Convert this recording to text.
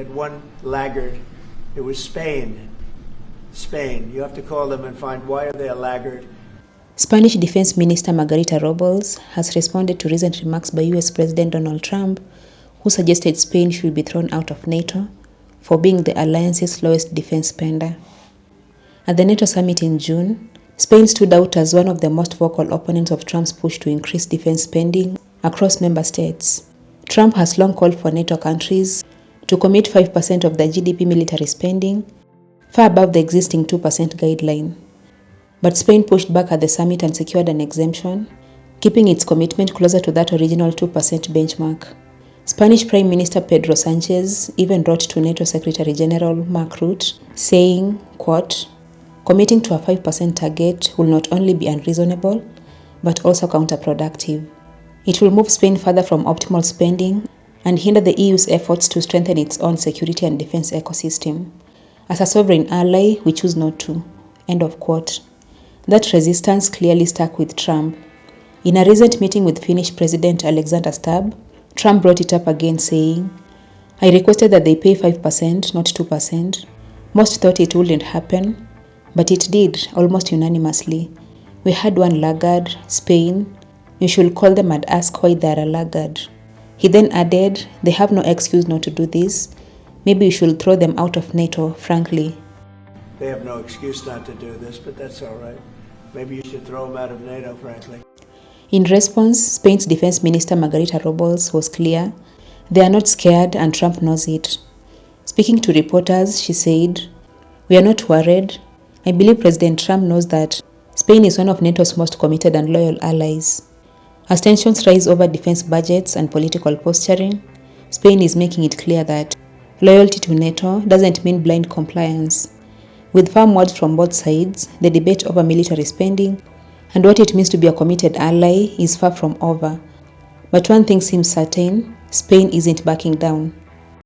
had one laggard. It was Spain. Spain. You have to call them and find why are they a laggard. Spanish Defense Minister Margarita Robles has responded to recent remarks by US President Donald Trump, who suggested Spain should be thrown out of NATO for being the alliance's lowest defense spender. At the NATO summit in June, Spain stood out as one of the most vocal opponents of Trump's push to increase defense spending across member states. Trump has long called for NATO countries to commit 5% of their GDP military spending, far above the existing 2% guideline. But Spain pushed back at the summit and secured an exemption, keeping its commitment closer to that original 2% benchmark. Spanish Prime Minister Pedro Sánchez even wrote to NATO Secretary General Mark Rutte, saying, quote, "Committing to a 5% target will not only be unreasonable, but also counterproductive. It will move Spain further from optimal spending and hinder the EU's efforts to strengthen its own security and defense ecosystem. As a sovereign ally, we choose not to." End of quote. That resistance clearly stuck with Trump. In a recent meeting with Finnish President Alexander Stubb, Trump brought it up again, saying, "I requested that they pay 5%, not 2%. Most thought it wouldn't happen, but it did, almost unanimously. We had one laggard, Spain. You should call them and ask why they're a laggard." He then added, "They have no excuse not to do this. Maybe you should throw them out of NATO, frankly." They have no excuse not to do this, but that's all right. Maybe you should throw them out of NATO, frankly. In response, Spain's Defense Minister Margarita Robles was clear. They are not scared and Trump knows it. Speaking to reporters, she said, "We are not worried. I believe President Trump knows that Spain is one of NATO's most committed and loyal allies. As tensions rise over defense budgets and political posturing, Spain is making it clear that loyalty to NATO doesn't mean blind compliance." With firm words from both sides, the debate over military spending and what it means to be a committed ally is far from over. But one thing seems certain: Spain isn't backing down.